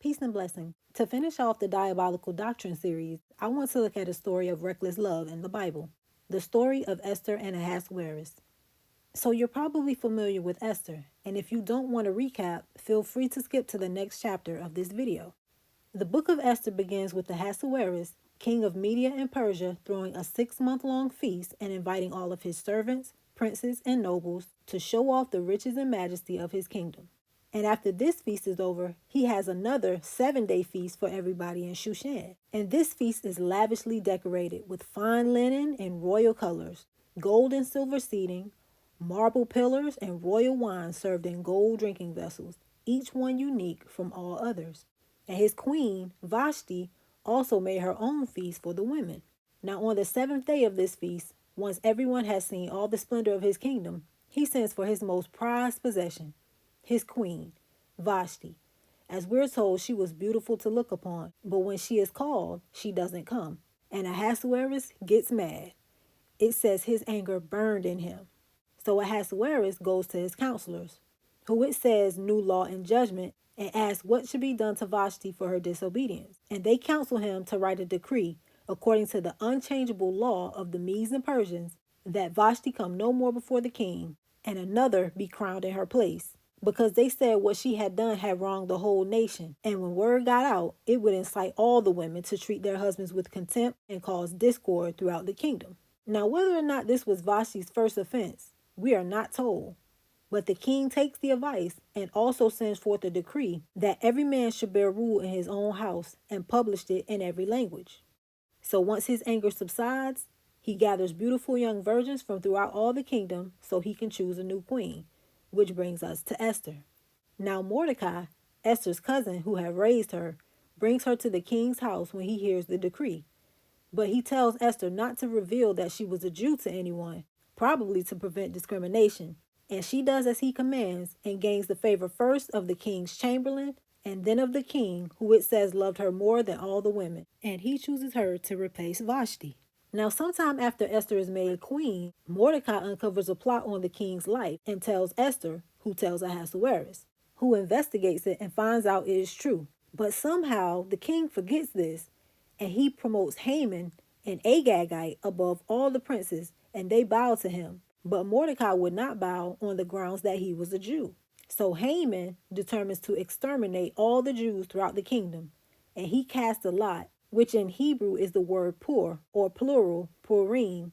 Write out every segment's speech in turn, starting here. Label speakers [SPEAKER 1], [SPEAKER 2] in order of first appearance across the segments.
[SPEAKER 1] Peace and blessing. To finish off the Diabolical Doctrine series, I want to look at a story of reckless love in the Bible, the story of Esther and Ahasuerus. So you're probably familiar with Esther, and if you don't want to recap, feel free to skip to the next chapter of this video. The book of Esther begins with Ahasuerus, king of Media and Persia, throwing a 6-month-long feast and inviting all of his servants, princes, and nobles to show off the riches and majesty of his kingdom. And after this feast is over, he has another 7-day feast for everybody in Shushan. And this feast is lavishly decorated with fine linen and royal colors, gold and silver seating, marble pillars, and royal wine served in gold drinking vessels, each one unique from all others. And his queen, Vashti, also made her own feast for the women. Now on the 7th day of this feast, once everyone has seen all the splendor of his kingdom, he sends for his most prized possession, his queen, Vashti. As we're told, she was beautiful to look upon, but when she is called, she doesn't come. And Ahasuerus gets mad. It says his anger burned in him. So Ahasuerus goes to his counselors, who it says knew law and judgment, and asks what should be done to Vashti for her disobedience. And they counsel him to write a decree, according to the unchangeable law of the Medes and Persians, that Vashti come no more before the king, and another be crowned in her place, because they said what she had done had wronged the whole nation. And when word got out, it would incite all the women to treat their husbands with contempt and cause discord throughout the kingdom. Now, whether or not this was Vashti's first offense, we are not told. But the king takes the advice and also sends forth a decree that every man should bear rule in his own house, and published it in every language. So once his anger subsides, he gathers beautiful young virgins from throughout all the kingdom so he can choose a new queen, which brings us to Esther. Now Mordecai, Esther's cousin who had raised her, brings her to the king's house when he hears the decree. But he tells Esther not to reveal that she was a Jew to anyone, probably to prevent discrimination. And she does as he commands and gains the favor first of the king's chamberlain and then of the king, who it says loved her more than all the women. And he chooses her to replace Vashti. Now, sometime after Esther is made queen, Mordecai uncovers a plot on the king's life and tells Esther, who tells Ahasuerus, who investigates it and finds out it is true. But somehow the king forgets this, and he promotes Haman, an Agagite, above all the princes, and they bow to him. But Mordecai would not bow on the grounds that he was a Jew. So Haman determines to exterminate all the Jews throughout the kingdom, and he casts a lot, which in Hebrew is the word pur, or plural, Purim,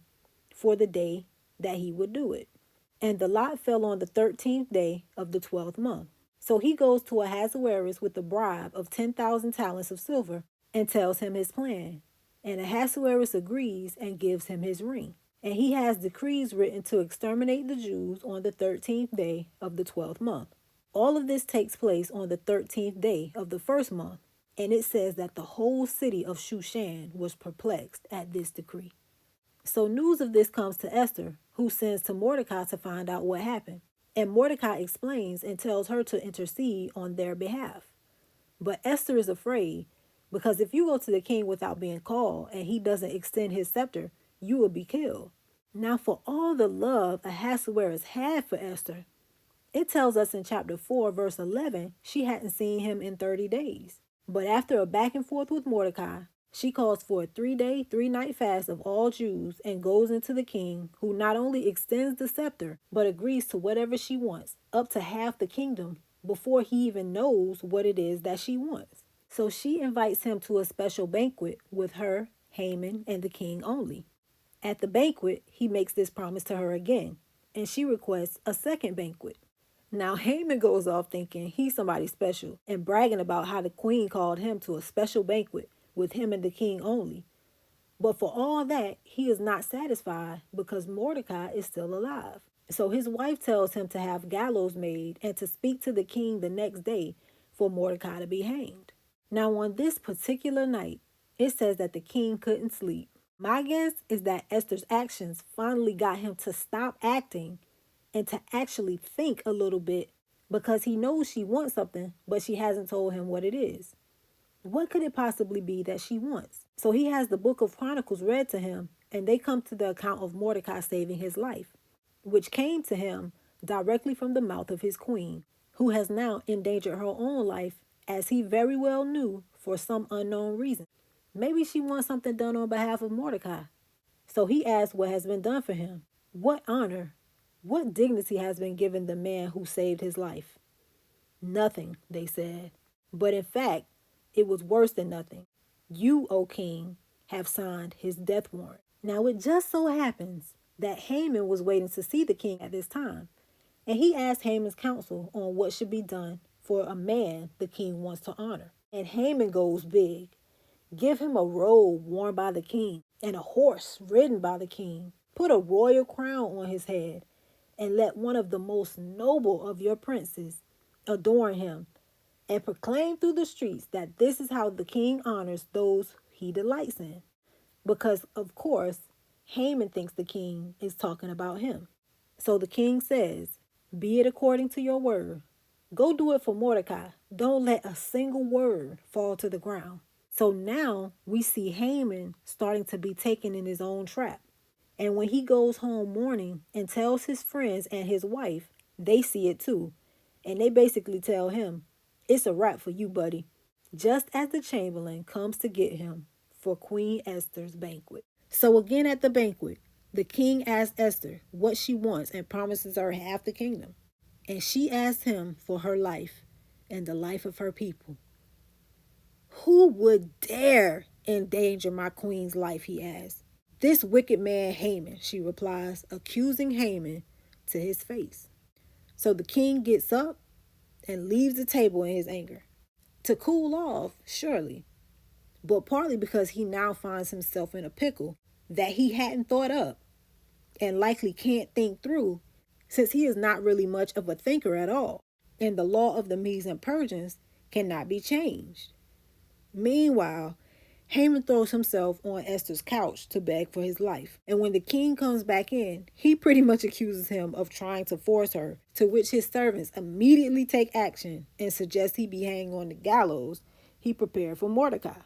[SPEAKER 1] for the day that he would do it. And the lot fell on the 13th day of the 12th month. So he goes to Ahasuerus with a bribe of 10,000 talents of silver and tells him his plan. And Ahasuerus agrees and gives him his ring. And he has decrees written to exterminate the Jews on the 13th day of the 12th month. All of this takes place on the 13th day of the first month. And it says that the whole city of Shushan was perplexed at this decree. So news of this comes to Esther, who sends to Mordecai to find out what happened. And Mordecai explains and tells her to intercede on their behalf. But Esther is afraid, because if you go to the king without being called and he doesn't extend his scepter, you will be killed. Now, for all the love Ahasuerus had for Esther, it tells us in chapter 4, verse 11, she hadn't seen him in 30 days. But after a back and forth with Mordecai, she calls for a 3-day, 3-night fast of all Jews and goes into the king, who not only extends the scepter, but agrees to whatever she wants, up to half the kingdom, before he even knows what it is that she wants. So she invites him to a special banquet with her, Haman, and the king only. At the banquet, he makes this promise to her again, and she requests a second banquet. Now Haman goes off thinking he's somebody special and bragging about how the queen called him to a special banquet with him and the king only. But for all that, he is not satisfied because Mordecai is still alive. So his wife tells him to have gallows made and to speak to the king the next day for Mordecai to be hanged. Now on this particular night, it says that the king couldn't sleep. My guess is that Esther's actions finally got him to stop acting and to actually think a little bit, because he knows she wants something, but she hasn't told him what it is. What could it possibly be that she wants? So he has the book of Chronicles read to him, and they come to the account of Mordecai saving his life, which came to him directly from the mouth of his queen, who has now endangered her own life as he very well knew for some unknown reason. Maybe she wants something done on behalf of Mordecai. So he asked what has been done for him. What honor, what dignity has been given the man who saved his life? Nothing, they said. But in fact, it was worse than nothing. You, O king, have signed his death warrant. Now it just so happens that Haman was waiting to see the king at this time, and he asked Haman's counsel on what should be done for a man the king wants to honor. And Haman goes big. Give him a robe worn by the king and a horse ridden by the king. Put a royal crown on his head, and let one of the most noble of your princes adorn him, and proclaim through the streets that this is how the king honors those he delights in. Because, of course, Haman thinks the king is talking about him. So the king says, be it according to your word. Go do it for Mordecai. Don't let a single word fall to the ground. So now we see Haman starting to be taken in his own trap. And when he goes home mourning and tells his friends and his wife, they see it too. And they basically tell him, it's a wrap for you, buddy. Just as the chamberlain comes to get him for Queen Esther's banquet. So again at the banquet, the king asks Esther what she wants and promises her half the kingdom. And she asks him for her life and the life of her people. Who would dare endanger my queen's life, he asks. This wicked man Haman, she replies, accusing Haman to his face. So the king gets up and leaves the table in his anger. To cool off, surely, but partly because he now finds himself in a pickle that he hadn't thought up and likely can't think through, since he is not really much of a thinker at all, and the law of the Medes and Persians cannot be changed. Meanwhile, Haman throws himself on Esther's couch to beg for his life. And when the king comes back in, he pretty much accuses him of trying to force her, to which his servants immediately take action and suggest he be hanged on the gallows he prepared for Mordecai.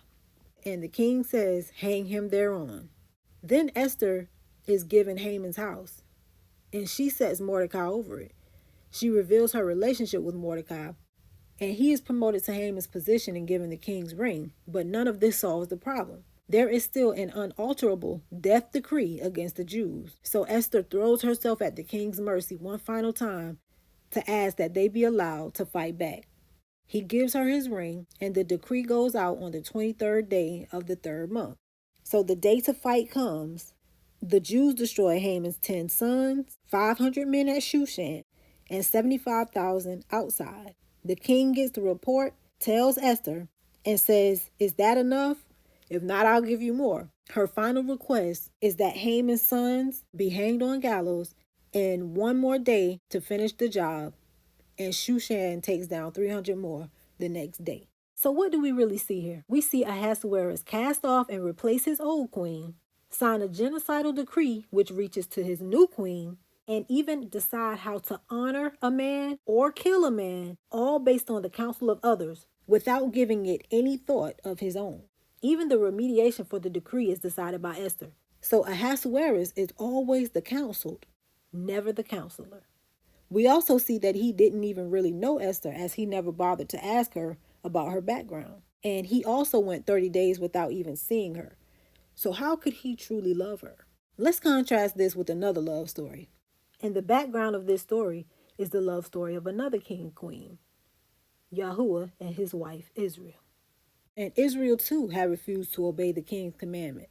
[SPEAKER 1] And the king says, hang him thereon. Then Esther is given Haman's house, and she sets Mordecai over it. She reveals her relationship with Mordecai, and he is promoted to Haman's position and given the king's ring. But none of this solves the problem. There is still an unalterable death decree against the Jews. So Esther throws herself at the king's mercy one final time to ask that they be allowed to fight back. He gives her his ring, and the decree goes out on the 23rd day of the 3rd month. So the day to fight comes. The Jews destroy Haman's 10 sons, 500 men at Shushan, and 75,000 outside. The king gets the report, tells Esther, and says, is that enough? If not, I'll give you more. Her final request is that Haman's sons be hanged on gallows and one more day to finish the job, and Shushan takes down 300 more the next day. So what do we really see here? We see Ahasuerus cast off and replace his old queen, sign a genocidal decree which reaches to his new queen, and even decide how to honor a man or kill a man, all based on the counsel of others, without giving it any thought of his own. Even the remediation for the decree is decided by Esther. So Ahasuerus is always the counseled, never the counselor. We also see that he didn't even really know Esther, as he never bothered to ask her about her background. And he also went 30 days without even seeing her. So how could he truly love her? Let's contrast this with another love story. And the background of this story is the love story of another king and queen, Yahuwah and his wife Israel. And Israel too had refused to obey the king's commandment.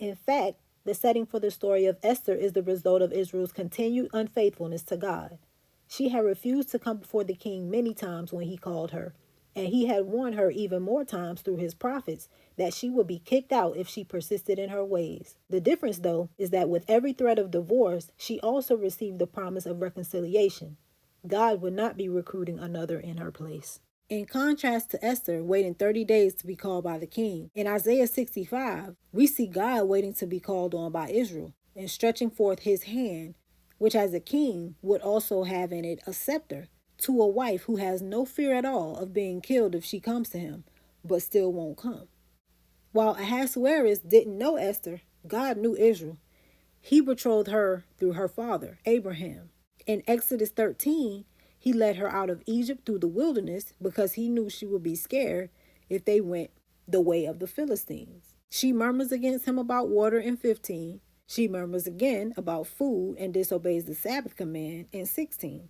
[SPEAKER 1] In fact, the setting for the story of Esther is the result of Israel's continued unfaithfulness to God. She had refused to come before the king many times when he called her, and he had warned her even more times through his prophets that she would be kicked out if she persisted in her ways. The difference, though, is that with every threat of divorce, she also received the promise of reconciliation. God would not be recruiting another in her place. In contrast to Esther waiting 30 days to be called by the king, in Isaiah 65, we see God waiting to be called on by Israel and stretching forth his hand, which as a king would also have in it a scepter, to a wife who has no fear at all of being killed if she comes to him, but still won't come. While Ahasuerus didn't know Esther, God knew Israel. He betrothed her through her father, Abraham. In Exodus 13, He led her out of Egypt through the wilderness because he knew she would be scared if they went the way of the Philistines. She murmurs against him about water in 15. She murmurs again about food and disobeys the Sabbath command in 16.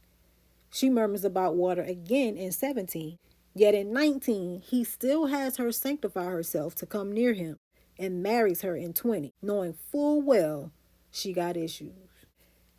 [SPEAKER 1] She murmurs about water again in 17. Yet in 19, he still has her sanctify herself to come near him and marries her in 20, knowing full well she got issues.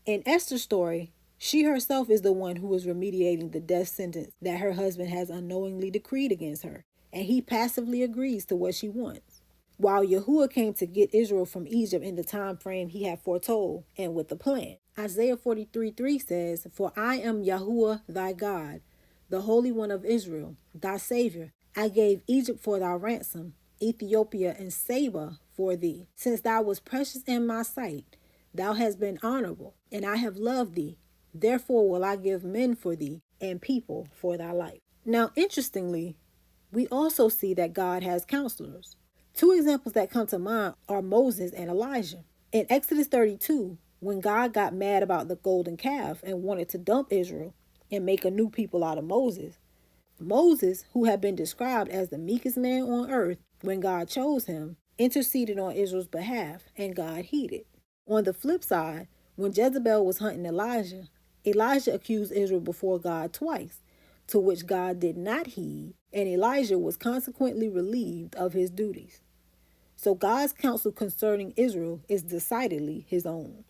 [SPEAKER 1] In Esther's story, she herself is the one who is remediating the death sentence that her husband has unknowingly decreed against her, and he passively agrees to what she wants. While Yahuwah came to get Israel from Egypt in the time frame he had foretold and with a plan. Isaiah 43:3 says, "For I am Yahuwah thy God, the Holy One of Israel, thy Savior. I gave Egypt for thy ransom, Ethiopia and Saba for thee. Since thou wast precious in my sight, thou hast been honorable, and I have loved thee. Therefore will I give men for thee, and people for thy life." Now, interestingly, we also see that God has counselors. Two examples that come to mind are Moses and Elijah. In Exodus 32, when God got mad about the golden calf and wanted to dump Israel and make a new people out of Moses, Moses, who had been described as the meekest man on earth when God chose him, interceded on Israel's behalf, and God heeded. On the flip side, when Jezebel was hunting Elijah, Elijah accused Israel before God twice, to which God did not heed, and Elijah was consequently relieved of his duties. So God's counsel concerning Israel is decidedly his own.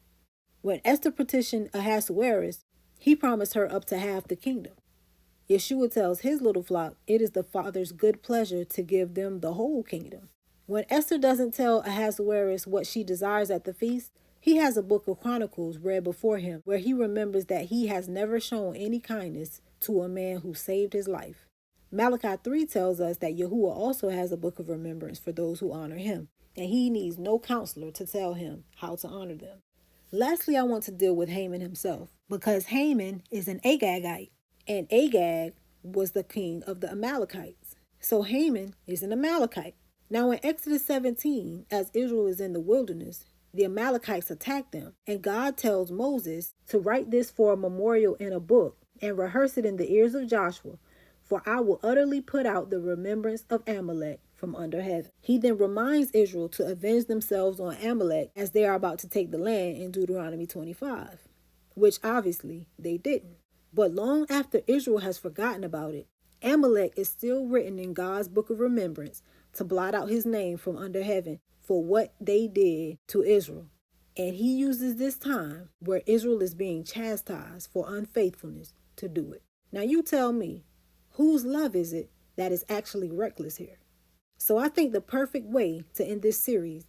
[SPEAKER 1] When Esther petitioned Ahasuerus, he promised her up to half the kingdom. Yeshua tells his little flock it is the Father's good pleasure to give them the whole kingdom. When Esther doesn't tell Ahasuerus what she desires at the feast, he has a book of Chronicles read before him where he remembers that he has never shown any kindness to a man who saved his life. Malachi 3 tells us that Yahuwah also has a book of remembrance for those who honor him, and he needs no counselor to tell him how to honor them. Lastly, I want to deal with Haman himself, because Haman is an Agagite, and Agag was the king of the Amalekites. So Haman is an Amalekite. Now in Exodus 17, as Israel is in the wilderness, the Amalekites attack them, and God tells Moses to write this for a memorial in a book and rehearse it in the ears of Joshua, for I will utterly put out the remembrance of Amalek from under heaven. He then reminds Israel to avenge themselves on Amalek as they are about to take the land in Deuteronomy 25, which obviously they didn't. But long after Israel has forgotten about it, Amalek is still written in God's book of remembrance to blot out his name from under heaven for what they did to Israel. And he uses this time where Israel is being chastised for unfaithfulness to do it. Now you tell me, whose love is it that is actually reckless here? So I think the perfect way to end this series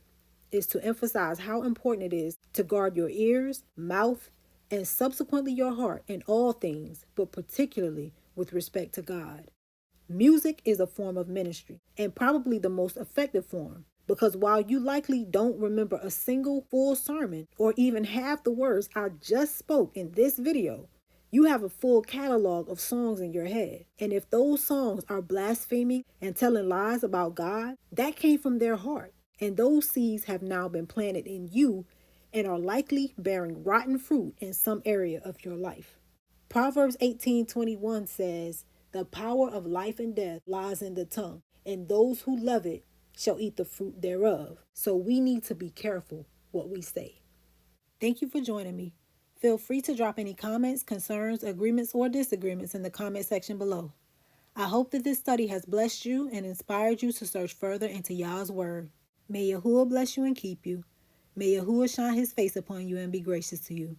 [SPEAKER 1] is to emphasize how important it is to guard your ears, mouth, and subsequently your heart in all things, but particularly with respect to God. Music is a form of ministry, and probably the most effective form, because while you likely don't remember a single full sermon or even half the words I just spoke in this video, you have a full catalog of songs in your head. And if those songs are blaspheming and telling lies about God, that came from their heart. And those seeds have now been planted in you and are likely bearing rotten fruit in some area of your life. Proverbs 18:21 says, "The power of life and death lies in the tongue, and those who love it shall eat the fruit thereof." So we need to be careful what we say. Thank you for joining me. Feel free to drop any comments, concerns, agreements, or disagreements in the comment section below. I hope that this study has blessed you and inspired you to search further into Yah's word. May Yahuwah bless you and keep you. May Yahuwah shine his face upon you and be gracious to you.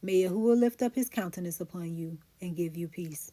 [SPEAKER 1] May Yahuwah lift up his countenance upon you and give you peace.